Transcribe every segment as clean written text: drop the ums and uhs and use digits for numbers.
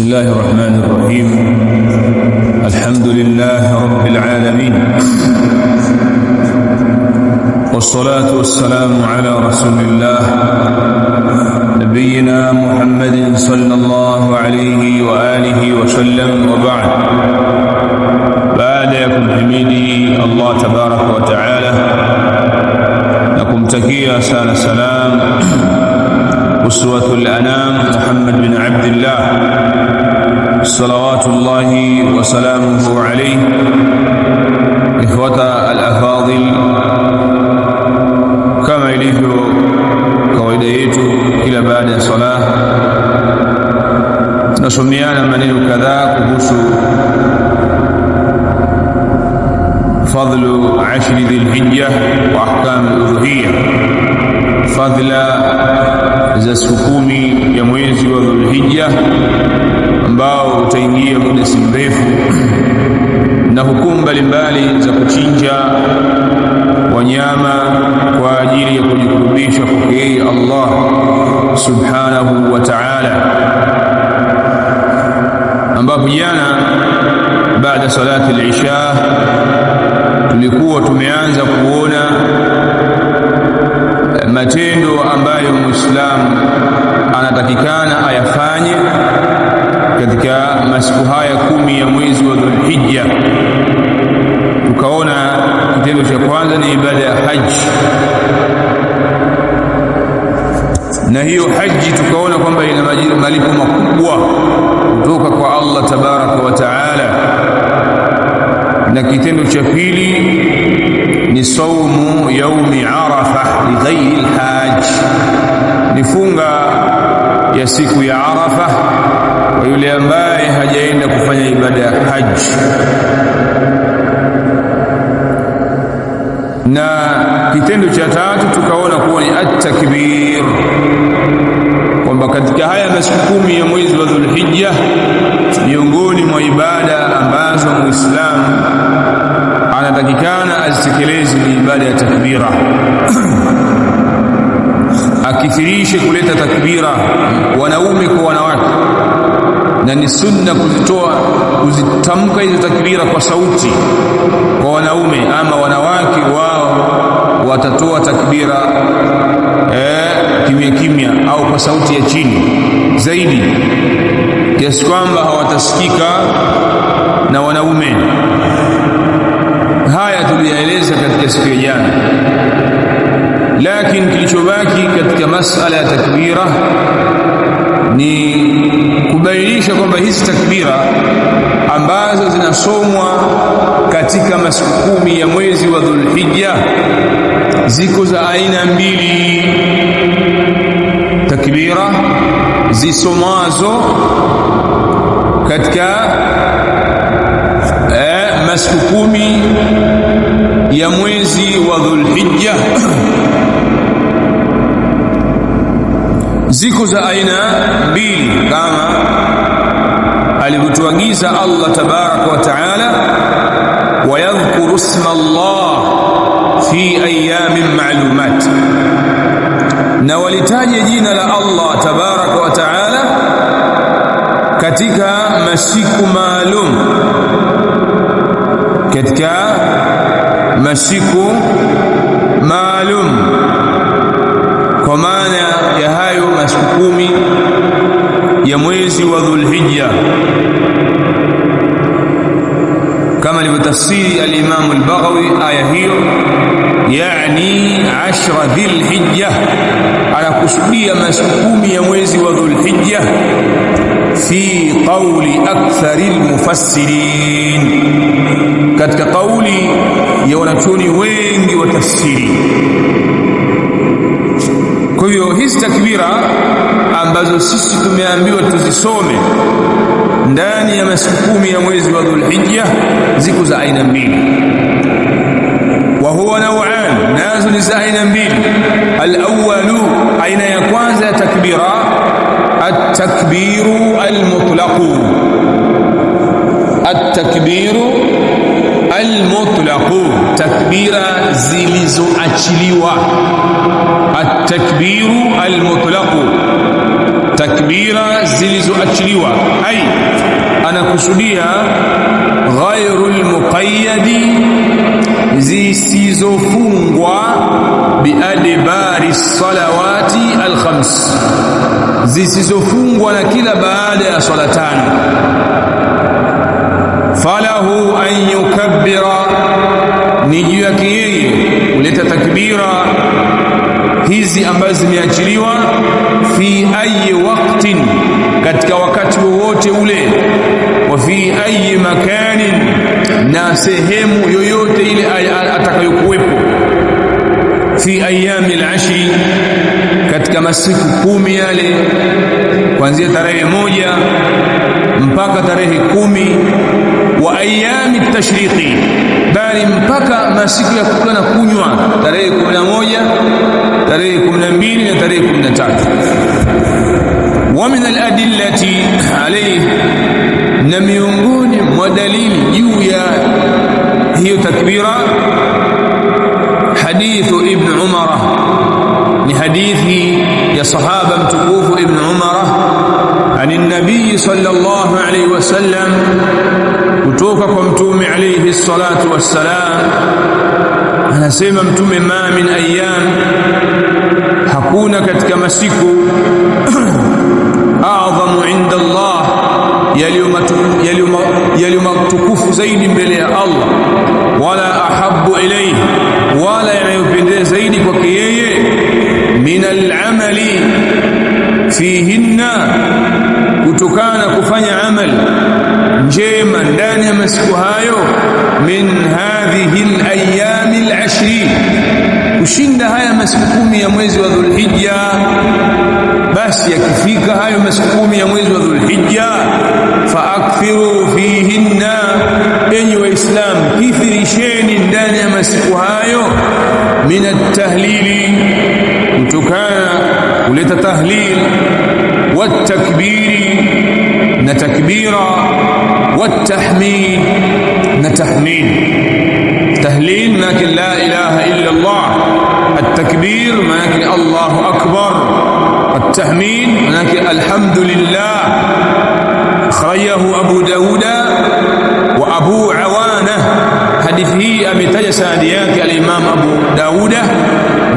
بسم الله الرحمن الرحيم. الحمد لله رب العالمين، والصلاة والسلام على رسول الله نبينا محمد صلى الله عليه وآله وسلم. وبعد، baada ya kumhimidi Allah tabaraka wa taala na kumtakia sana salam uswatul anam Muhammad bin Abdullah salawatullahi wa salamuhu alayhi. Ikhwata al-afadhil, kama ilivyo kawaida yetu kila baada ya salah tunasomeana maneno kadhaa kuhusu fadlu ashri dhil-hijja wa ahkam al-udhiyya, fadla za siku 10 ya mwezi wa Dhulhijja ambao utaingia muda si mrefu, na hukumu mbalimbali za kuchinja wanyama kwa ajili ya kujikurubisha kwake yeye Allah subhanahu wa ta'ala, ambapo jana baada salati al-isha tulikuwa tumeanza kuona matendo ambayo Muislamu anatakikana ayafanye katika masiku haya 10 ya mwezi wa Dhulhijja. Tukaona kitendo cha kwanza ni ibada ya haji, na hiyo haji tukaona kwamba ina malipo makubwa kutoka kwa Allah tabaraka wa taala. Na kitendo cha pili ni saumu yaumi Arafa li ghairi al-hajj, ni funga ya siku ya Arafa kwa yule ambaye hajaenda kufanya ibada ya haji. Na kitendo cha tatu tukaona kuwa ni at-takbir, kwamba katika haya masiku 10 ya mwezi wa Dhulhijja miongoni mwa ibada ambazo Muislamu anatakikana azitekeleze ni ibada ya takbira. Akithirishe kuleta takbira, wanaume kwa wanawake, na ni sunna kuzitamka hizo takbira kwa sauti kwa wanaume, ama wanawake wao watatoa takbira kimya kimya au kwa sauti ya chini zaidi, kiasi kwamba hawatasikika na wanaume. Haya tuliyaeleza katika siku ya jana, lakini kilichobaki katika masala ya takbira ni kubainisha kwamba hizi takbira ambazo zinasomwa katika masiku 10 ya mwezi wa Dhulhijja ziko za aina mbili. Takbira zisomazo katika masiku 10 ya mwezi wa Dhulhijja ziko za aina mbili, kama alivyotuagiza Allah tabaraka wa taala, wa yadhkuru isma Allah fi ayamin ma'lumat, na walitaje jina la Allah tabaraka wa taala katika masiku maalum, katika masiku maalum, kwa maana ya hayo masiku 10 ya mwezi wa Dhulhijja, kama alivyotafsiri al-Imam al-Baghawi aya hiyo, yani 10 Dhulhijja, anakusudia masiku 10 ya mwezi wa Dhulhijja fi qawli akthari al-mufassirin, katika kauli ya wanachuoni wengi wa tafsiri. Kwa hiyo hizi takbira ambazo sisi tumeambiwa tuzisome ndani ya masiku 10 ya mwezi wa Dhulhijja ziko za aina mbili, wa huwa naw'an, nazo ni za aina mbili. Al-awwalu, aina ya kwanza ya takbira, at-takbiru al-mutlaqu, at-takbiru al-mutlaqu, takbira zilizoachiliwa. At-takbiru al-mutlaqu, takbira zilizoachiliwa, ai anakusudia ghairul muqayyadi, zisizofungwa biadbari salawati alkhams, zisizofungwa na kila baada ya swala tano. Falahu an yukabbira, ni juu yake yeye kuleta takbira hizi ambazo zimeachiliwa, fi ayi waqtin, katika wakati wowote ule, wa fi ayi makanin, na sehemu yoyote ile atakayokuwepo, fi ayami al-ashri, katika masiku 10 yale, kuanzia tarehe 1 mpaka tarehe 10, wa ayami at-tashriqi, bali mpaka masiku ya kula na kunywa, tarehe 11, tarehe 12 na tarehe 13. Wa min al-adillati alayhi, na miongoni mwa dalili juu ya hiyo takbira, hadithu ibn Umar, ni hadithi ya sahaba mtukufu ibn Umar ani nabii sallallahu alayhi wasallam, kutoka kwa mtume alayhi salatu wassalam, anasema mtume, ma min ayyam, hakuna katika masiku, a'dhamu inda Allah, yaliyomatukufu zaidi mbele ya Allah, wala ahabbu ilayhi, wala yanayopendeza zaidi kwake yeye, min al-amali fihinna, kutokana kufanya amali njema ndani ya masiku hayo, min hadhihi al-ayyam al-ashri, kushinda haya masiku 10 ya mwezi wa Dhulhijja. Basi yakifika hayo masiku 10 ya mwezi wa Dhulhijja, fa akthiru fihinna, enyi waislam, kithirisheni ndani ya masiku hayo, min at-tahlili, kutokana kuleta tahlil, wat-takbiri, na takbira, wat-tahmid, na tahmid. Tahlil maana la ilaha illa Allah, at-takbir maana Allahu akbar, at-tahmid maana alhamdulillah. Akhrajahu Abu Dawud wa Abu Awana, hadithi hii ametaja sanadi yake al-Imam Abu Dawud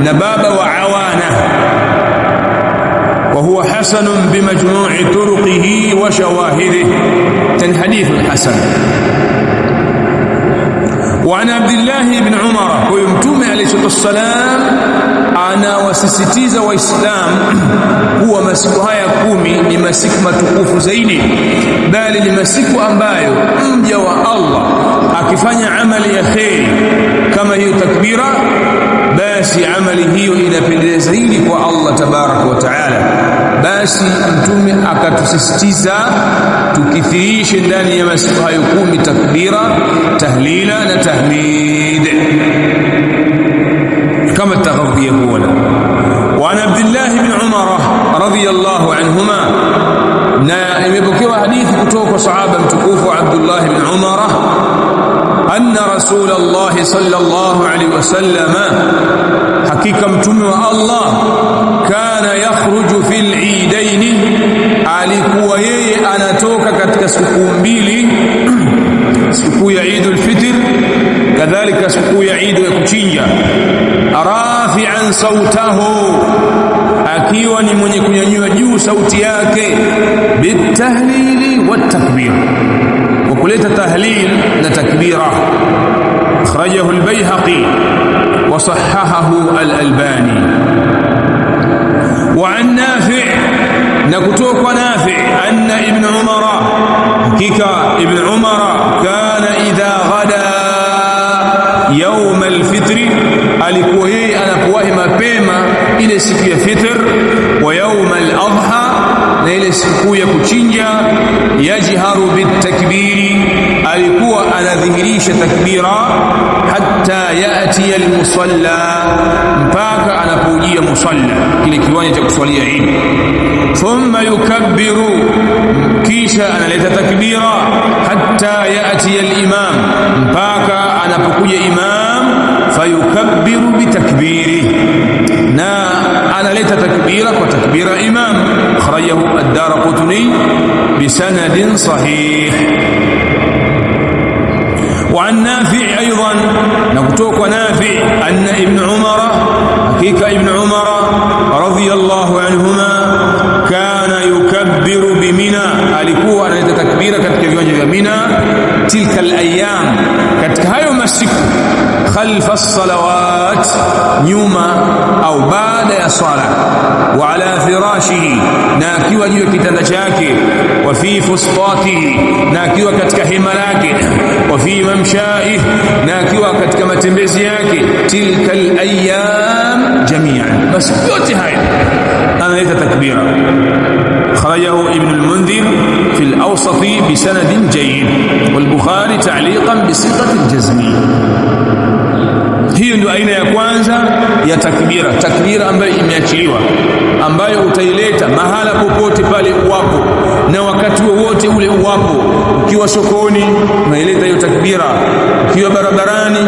na baba wa Awana, wa huwa hasan bimajmu'i turuqihi wa shawahidihi, tan hadith hasan. وعن عبد الله بن عمر, ويمتوم عليه الصلاة والسلام ana wasisitiza waislamu kuwa masiku haya 10 ni masiku matukufu zaidi, bali ni masiku ambayo mja wa Allah akifanya amali ya kheri kama hiyo takbira, basi amali hiyo inapendeza zaidi kwa Allah tabaraka wa taala. Basi mtume akatusisitiza tukithirishe ndani ya masiku hayo 10 takbira, tahlila na tahmid, kama taghdhiya huwa. Wa an Abdullah ibn Umar radhiyallahu anhuma, na imepokewa hadithi kutoka kwa sahaba mtukufu Abdullah ibn Umar, anna Rasulullah sallallahu alaihi wasallam, hakika mtume wa Allah, kana yakhruju fil eidain, alikuwa yeye anatoka katika siku mbili, siku ya Eidul Fitr, kadhalika siku ya Eid ya kuchinja, rafi'an sautahu, akiwa ni mwenye kunyanyua juu sauti yake, bitahlili watakbir, wa kuleta tahlil na takbira. akhrajahu al-Bayhaqi wa sahahahu al-Albani. Wa an Nafi', na kutoka kwa Nafi' anna ibn Umar, hakika ibn Umar, kana idha ghada يوم الفطر, alikuwa yeye anapowahi mapema ile siku ya fitr, wa يوم الأضحى, na ile siku ya kuchinja, yajharu bitakbiri, alikuwa anadhihirisha takbira, hatta yati almusalla, mpaka anapojia musalla, kile kiwanja cha kuswalia Eid. Thumma yukabbiru, kisha analeta takbira, hatta yati alimam, mpaka anapokuja imam, fayukabbiru bitakbiri, na analeta takbira kwa takbira imam. Akhrajahu ad-Daraqutni bisanadin sahih. وعن نافع أيضا نكتوك نافع أن ابن عمر حقيقة ابن عمر رضي الله عنهما كان يكبر بمنى alikuwa analeta takbira katika viwanja vya Mina tilka al-ayyam katika hayo masiku khalfa as-salawat nyuma au baada ya swala wa ala firashihi na akiwa juu ya kitanda chake wa fi fustatihi na akiwa katika hema lake wa fi mamshaihi na akiwa katika matembezi yake tilka al-ayyam jami'an bas yote haya analeta takbira. خرجه ابن المنذر في الأوسط بسند جيد والبخاري تعليقا بصيغة الجزم. Hiyo ndio aina ya kwanza ya takbira ambayo imeachiliwa, ambayo utaileta mahala popote pale uwapo na wakati wowote ule uwapo. Ukiwa sokoni unaileta hiyo takbira, ukiwa barabarani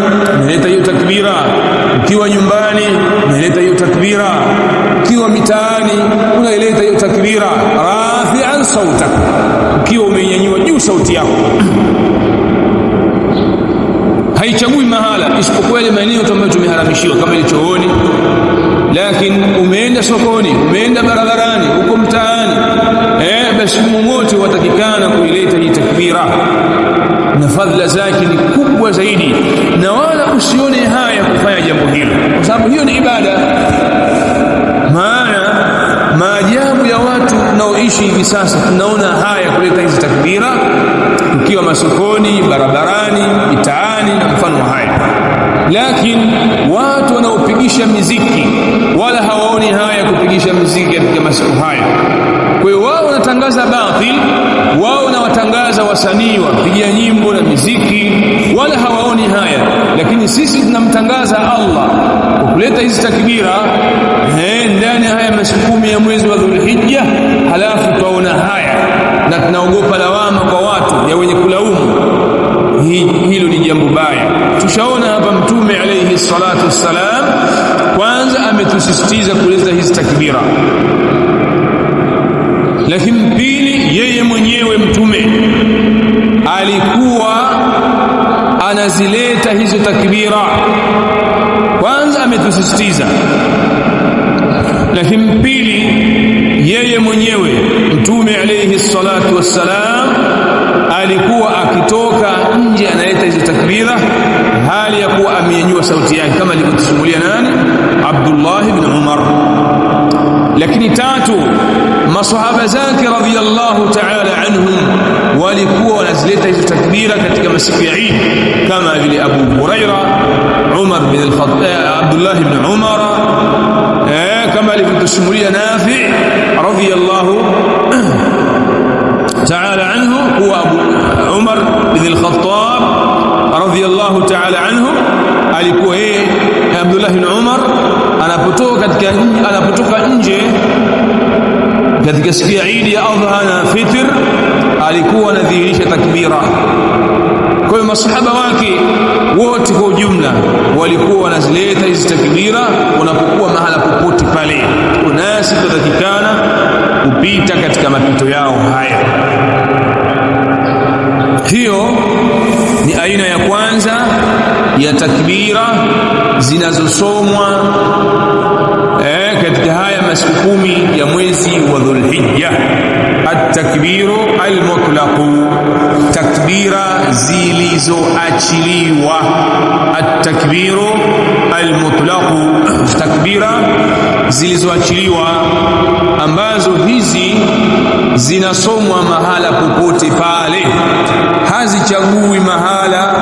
unaileta hiyo takbira, ukiwa nyumbani unaileta hiyo takbira, ukiwa mitaani unaileta hiyo takbira. Rafi'an sautak, ukiwa umenyanyua juu sauti yako. Haichagui mahala isipokuwa ile maeneo ambayo tumeharamishiwa kama ile chooni, lakini umeenda sokoni, umeenda barabarani, uko mtaani, basi mmoja watakikana kuileta hii takbira na fadhila zake ni kubwa zaidi, na wala usione haya kufanya jambo hilo kwa sababu hiyo ni ibada. Maana maajabu ya watu tunaoishi hivi sasa, tunaona haya kuleta hizi takbira ukiwa masokoni, barabarani, mitaani na mfano haya, lakini watu wanaopigisha miziki wala hawaoni haya kupigisha miziki katika masiku haya. Kwa hiyo wao wanatangaza batil, wao wanawatangaza wasanii wapigia nyimbo na miziki, wala hawaoni haya, lakini sisi tunamtangaza Allah kwa kuleta hizi takbira ndani haya masiku 10 ya mwezi wa Dhulhijja. Halafu tunaona haya na tunaogopa lawama kwa watu ya wenye kulaumu. Hilo ni jambo baya. Tushaona hapa Mtume alayhi salatu wassalam kwanza ametusisitiza kuleta hizi takbira, lakini pili yeye mwenyewe Mtume alikuwa anazileta hizo takbira. Kwanza ametusisitiza, lakini pili yeye mwenyewe Mtume alayhi salatu wassalam alikuwa akitoka nje analeta hizo takbira hali ya kuwa amenyanyua sauti yake kama alivyotusimulia nani? Abdullah ibn Umar. Lakini tatu, masahaba zake radhiyallahu ta'ala anhum walikuwa wanazileta hizo takbira katika masiku ya Eid kama vile Abu Huraira, Umar bin al-Khattab, Abdullah ibn Umar, kama alivyotusimulia Nafi radhiyallahu ta'ala anhu huwa Abu Umar bin al-Khattab radhiyallahu ta'ala anhu. Alikuwa yeye Abdullah bin Umar anapotoka nje katika siku ya Eid ya Adha na Fitr alikuwa anadhihirisha takbira. Kwa hiyo masahaba wake wote kwa ujumla walikuwa wanazileta hizi takbira wanapokuwa mahala popote pale, nasi tutakikana kupita katika mapito yao haya. Hiyo ni aina ya kwanza ya takbira zinazosomwa katika haya masiku 10 ya mwezi wa Dhulhijja. At-takbiru al-mutlaq, takbira zilizoachiliwa. At-takbiru al-mutlaq, takbira zilizoachiliwa ambazo hizi zinasomwa mahala popote pale, hazichagui mahala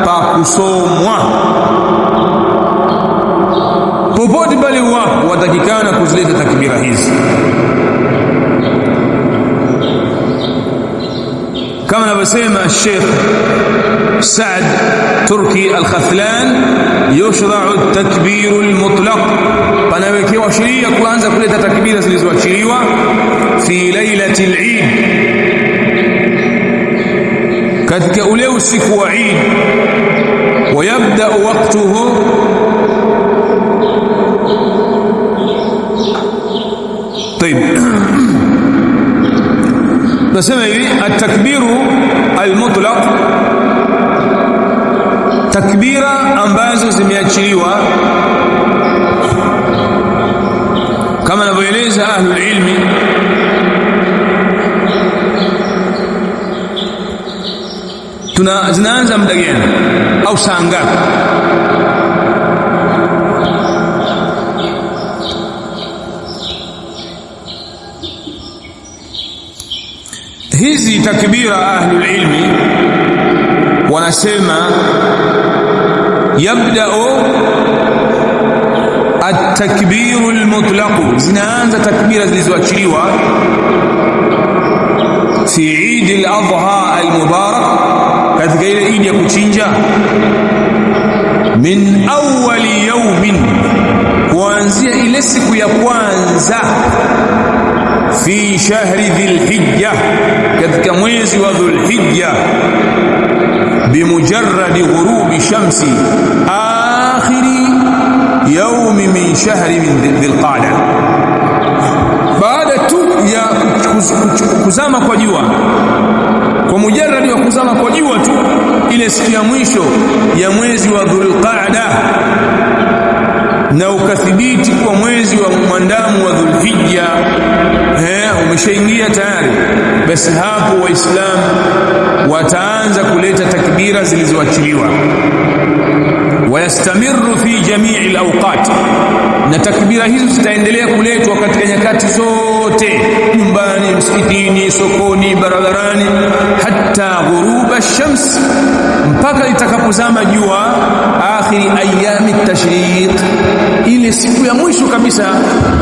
pa kusomwa. Popote pale wapo watakikana kuzileta takbira hizi, kama anavyosema Sheikh Saad Turki Al-Khathlan, yushra'u at-takbiru al-mutlaq, panawekewa sheria kuanza kuleta takbira zilizoachiliwa fi lailati al-Eid, katika ule usiku wa Eid. Wayabda waqtuhu طيب nasema hivi at-takbiru al-mutlaq, takbira ambazo zimeachiliwa kama anavyoeleza ahlul ilmi zinaanza muda gani au saa ngapi? Hizi takbira ahlul ilmi wanasema yabda'u at-takbiru al-mutlaq, zinaanza takbira zilizoachiliwa fi Eid al-Adha al-Mubarak, katika ile Eid ya kuchinja, min awwali yawmin, kuanzia ile siku ya kwanza, fi shahri dhil-hijja, katika mwezi wa dhul-hijja, bimujarradi ghurubi shamsi akhiri yawmi min shahri min dhil-qa'da, baada tu ya kuzama kwa jua, kwa mujarradi wa kuzama kwa jua tu, ile siku ya mwisho ya mwezi wa dhul-qa'da, na ukathibiti kwa mwezi wa mwandamu wa dhul-hijja umeshaingia tayari, basi hapo waislamu wataanza kuleta takbira zilizoachiliwa. Wayastamiru fi jamii al-awqat, na takbira hizo zitaendelea kuletwa katika nyakati zote, nyumbani, msikitini, sokoni, barabarani, hatta ghuruba ash-shams, mpaka itakapozama jua, akhiri ayami at-tashriq, ile siku ya mwisho kabisa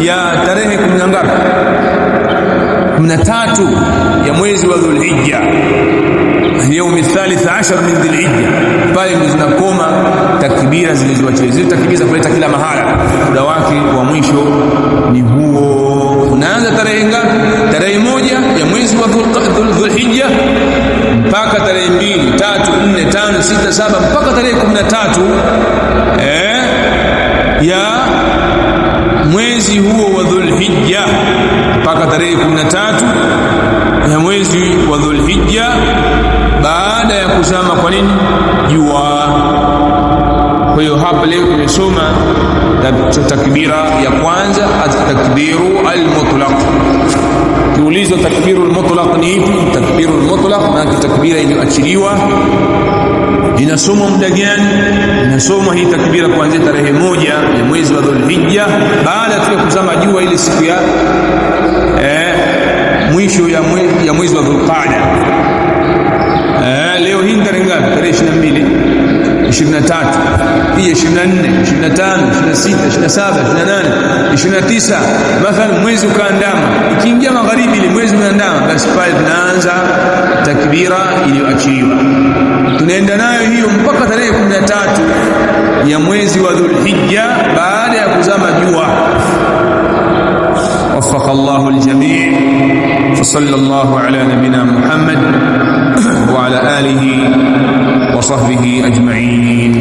ya tarehe 13 ya mwezi wa Dhul-Hijja, يوم الثالث عشر من ذي الحجة, pale ndio zinakoma takbira zilizoachiliwa. Zile takbira za kuleta kila mahala, muda wake wa mwisho ni huo. Unaanza tarehe ngapi? Tarehe 1 ya mwezi wa Dhul-Hijja mpaka tarehe 2, 3, 4, 5, 6, 7 mpaka tarehe 13 ya mwezi huo wa Dhul-Hijja, mpaka tarehe 13 ya mwezi wa Dhul-Hijja, baada ya kuzama kwa nini jua. Kwa hiyo hapa leo tumesoma takbira ya kwanza, at-takbiru al-mutlaq. Kiulizo takbiru al-mutlaq ni ipi? Takbiru al-mutlaq na takbira iliyoachiliwa inasomwa muda gani? Inasomwa hii takbira kuanzia tarehe 1 ya mwezi wa Dhul-Hijja, baada ya kuzama jua, ile siku ya mwisho ya mwezi wa Dhul-Qa'da. Leo hii tarehe ngapi? Tarehe 22, 23, hii 24, 25, 26, 27, 28, 29. Mathalan mwezi ukaandama, ikiingia magharibi ile mwezi unaandama, basi pale tunaanza takbira iliyoachiliwa. Tunaenda nayo hiyo mpaka tarehe 13 ya mwezi wa Dhul-Hijja, baada ya kuzama jua. وفق الله الجميع، وصلى الله على نبينا محمد وعلى آله وصحبه أجمعين.